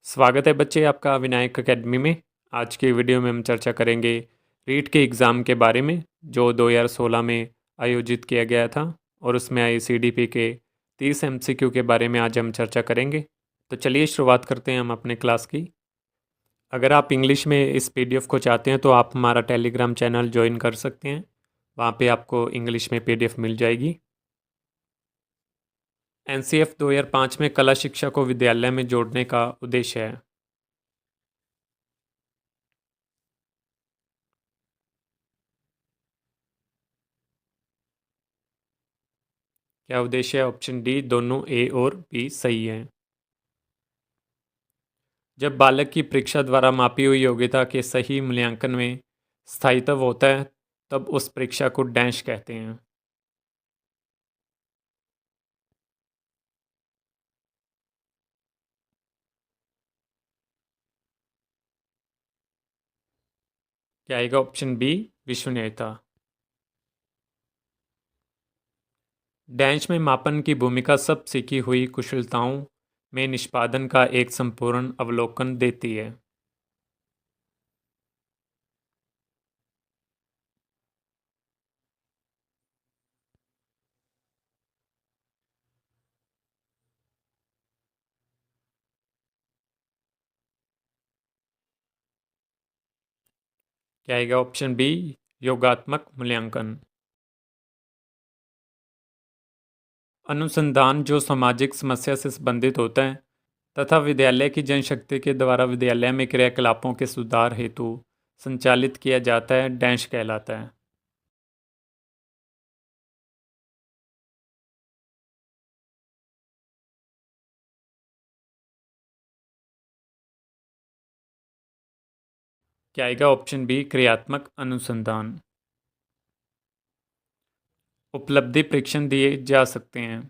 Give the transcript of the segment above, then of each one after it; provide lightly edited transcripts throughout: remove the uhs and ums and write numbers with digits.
स्वागत है बच्चे आपका विनायक एकेडमी में। आज की वीडियो में हम चर्चा करेंगे रीट के एग्ज़ाम के बारे में जो 2016 में आयोजित किया गया था और उसमें आई सीडीपी के 30 एमसीक्यू के बारे में आज हम चर्चा करेंगे। तो चलिए शुरुआत करते हैं हम अपने क्लास की। अगर आप इंग्लिश में इस पीडीएफ को चाहते हैं तो आप हमारा टेलीग्राम चैनल ज्वाइन कर सकते हैं। वहाँ पे आपको इंग्लिश में पीडीएफ मिल जाएगी। एनसीएफ 2005 में कला शिक्षा को विद्यालय में जोड़ने का उद्देश्य है। क्या उद्देश्य है? ऑप्शन डी दोनों ए और बी सही है। जब बालक की परीक्षा द्वारा मापी हुई योग्यता के सही मूल्यांकन में स्थायित्व होता है तब उस परीक्षा को डैश कहते हैं। क्या आएगा? ऑप्शन बी विश्वसनीयता। डैश में मापन की भूमिका सब सीखी हुई कुशलताओं में निष्पादन का एक संपूर्ण अवलोकन देती है। क्या आएगा? ऑप्शन बी योगात्मक मूल्यांकन। अनुसंधान जो सामाजिक समस्या से संबंधित होता है तथा विद्यालय की जनशक्ति के द्वारा विद्यालय में क्रियाकलापों के सुधार हेतु संचालित किया जाता है डैश कहलाता है। क्या आएगा? ऑप्शन बी क्रियात्मक अनुसंधान। उपलब्धि परीक्षण दिए जा सकते हैं।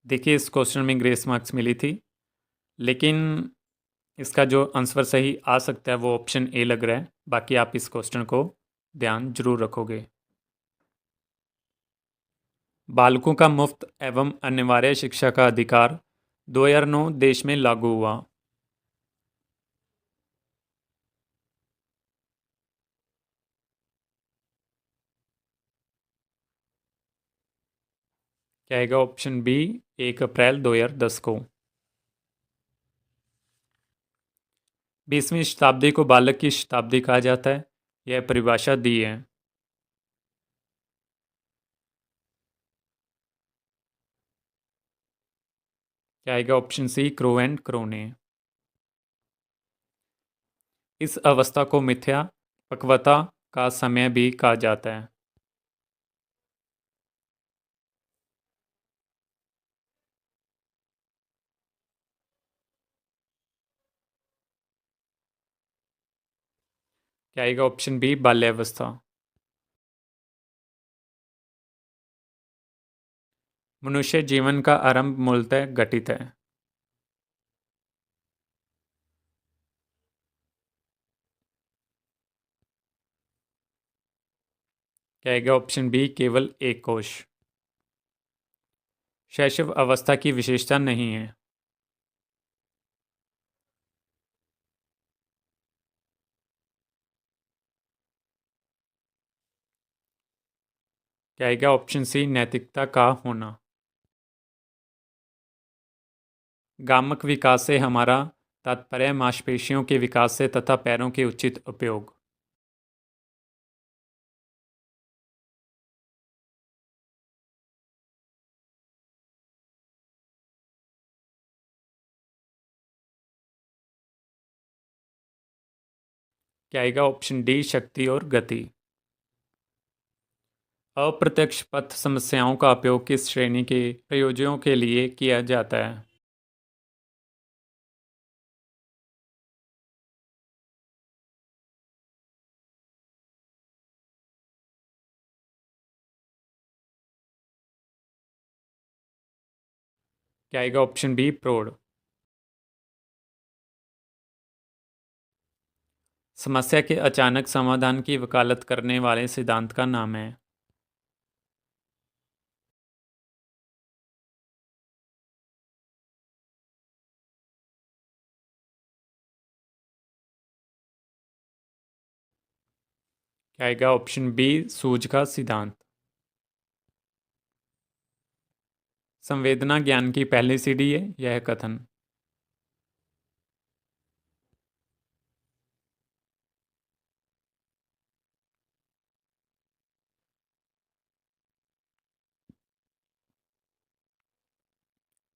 देखिए इस क्वेश्चन में ग्रेस मार्क्स मिली थी, लेकिन इसका जो आंसर सही आ सकता है वो ऑप्शन ए लग रहा है। बाकी आप इस क्वेश्चन को ध्यान जरूर रखोगे। बालकों का मुफ्त एवं अनिवार्य शिक्षा का अधिकार 2009 देश में लागू हुआ। क्या आएगा? ऑप्शन बी 1 अप्रैल 2010 को। 20वीं शताब्दी को बालक की शताब्दी कहा जाता है। यह परिभाषा दी है। क्या आएगा? ऑप्शन सी क्रो एंड क्रोने। इस अवस्था को मिथ्या पक्वता का समय भी कहा जाता है। क्या आएगा? ऑप्शन बी बाल्यावस्था। मनुष्य जीवन का आरंभ मूलतः घटित है। क्या आएगा? ऑप्शन बी केवल एक कोश। शैशव अवस्था की विशेषता नहीं है। क्या आएगा? ऑप्शन सी नैतिकता का होना। गामक विकास से हमारा तात्पर्य मांसपेशियों के विकास से तथा पैरों के उचित उपयोग। क्या आएगा? ऑप्शन डी शक्ति और गति। अप्रत्यक्ष पथ समस्याओं का उपयोग किस श्रेणी के प्रयोजनों के लिए किया जाता है? क्या आएगा? ऑप्शन बी प्रौढ़। समस्या के अचानक समाधान की वकालत करने वाले सिद्धांत का नाम है। क्या आएगा ऑप्शन बी सूझ का सिद्धांत। संवेदना ज्ञान की पहली सीढ़ी है यह कथन।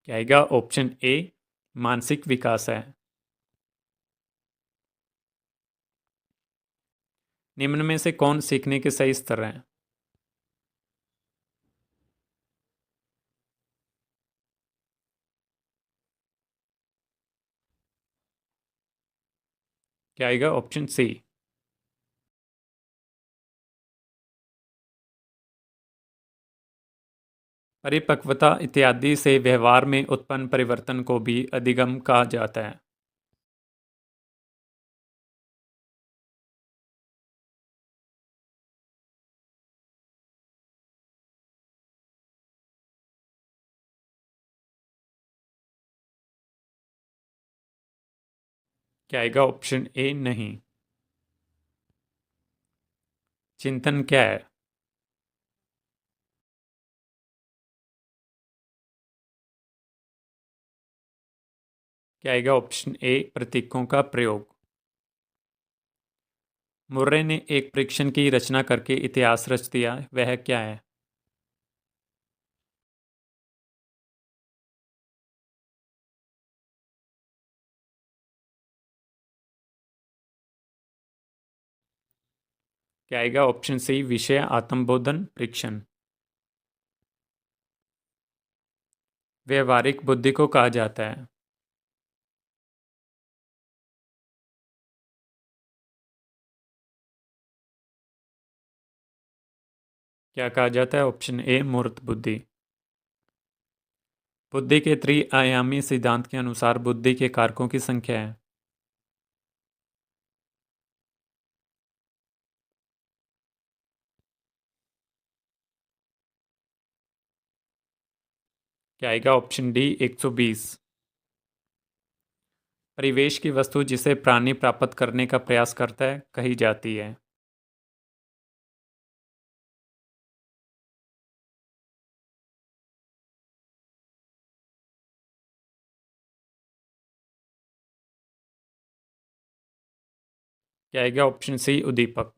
क्या आएगा ऑप्शन ए मानसिक विकास है। निम्न में से कौन सीखने के सही स्तर है। क्या आएगा ऑप्शन सी। परिपक्वता इत्यादि से व्यवहार में उत्पन्न परिवर्तन को भी अधिगम कहा जाता है। क्या आएगा ऑप्शन ए नहीं। चिंतन क्या है। क्या आएगा ऑप्शन ए प्रतीकों का प्रयोग। मुर्रे ने एक परीक्षण की रचना करके इतिहास रच दिया वह क्या है। क्या आएगा ऑप्शन सी विषय आत्मबोधन परीक्षण। व्यवहारिक बुद्धि को कहा जाता है। क्या कहा जाता है ऑप्शन ए मूर्त बुद्धि। बुद्धि के त्रिआयामी सिद्धांत के अनुसार बुद्धि के कारकों की संख्या है। क्या आएगा ऑप्शन डी 120। परिवेश की वस्तु जिसे प्राणी प्राप्त करने का प्रयास करता है कही जाती है। क्या आएगा ऑप्शन सी उद्दीपक।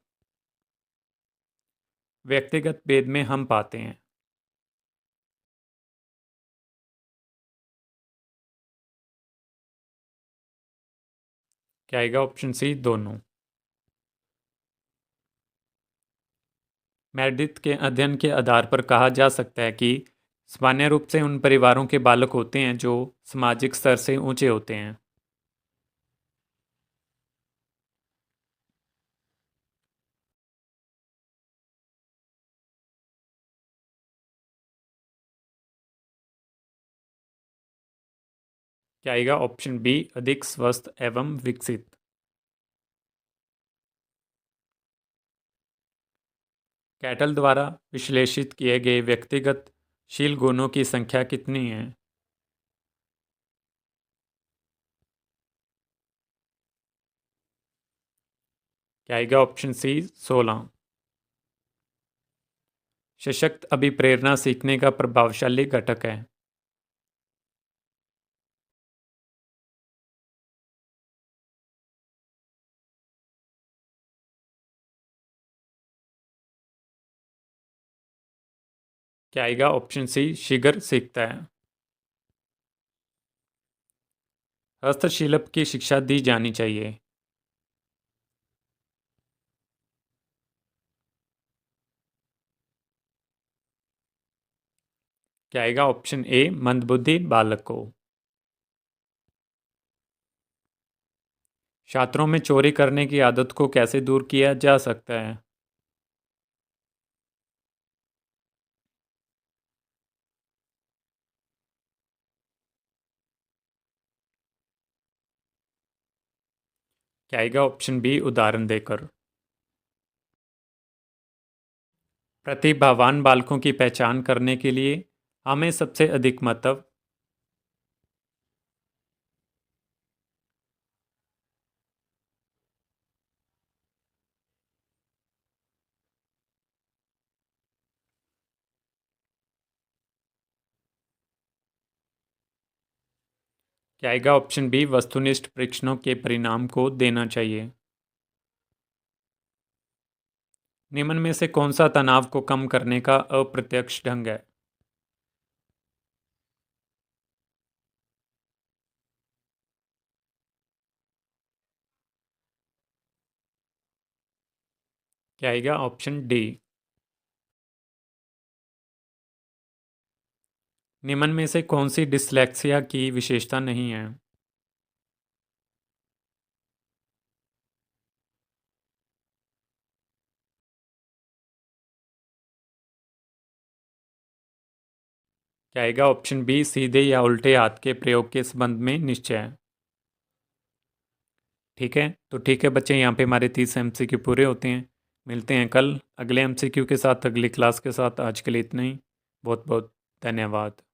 व्यक्तिगत भेद में हम पाते हैं। क्या आएगा ऑप्शन सी दोनों। मेरेडिथ के अध्ययन के आधार पर कहा जा सकता है कि सामान्य रूप से उन परिवारों के बालक होते हैं जो सामाजिक स्तर से ऊंचे होते हैं। क्या आएगा ऑप्शन बी अधिक स्वस्थ एवं विकसित। कैटल द्वारा विश्लेषित किए गए व्यक्तिगत शील गुणों की संख्या कितनी है। क्या आएगा ऑप्शन सी 16। सशक्त अभिप्रेरणा सीखने का प्रभावशाली घटक है। क्या आएगा ऑप्शन सी शीघ्र सीखता है। हस्तशिल्प की शिक्षा दी जानी चाहिए। क्या आएगा ऑप्शन ए मंदबुद्धि बालक को। छात्रों में चोरी करने की आदत को कैसे दूर किया जा सकता है। क्या आएगा ऑप्शन बी उदाहरण देकर। प्रतिभावान बालकों की पहचान करने के लिए हमें सबसे अधिक महत्व। क्या आएगा? ऑप्शन बी, वस्तुनिष्ठ परीक्षणों के परिणाम को देना चाहिए। निम्न में से कौन सा तनाव को कम करने का अप्रत्यक्ष ढंग है? क्या आएगा? Option D. निम्न में से कौन सी डिसलेक्सिया की विशेषता नहीं है? क्या आएगा? ऑप्शन बी, सीधे या उल्टे हाथ के प्रयोग के संबंध में निश्चय। ठीक है, तो ठीक है बच्चे, यहाँ पे हमारे 30 एमसीक्यू पूरे होते हैं। मिलते हैं कल अगले एमसीक्यू के साथ, अगली क्लास के साथ। आज के लिए इतना ही। बहुत बहुत धन्यवाद।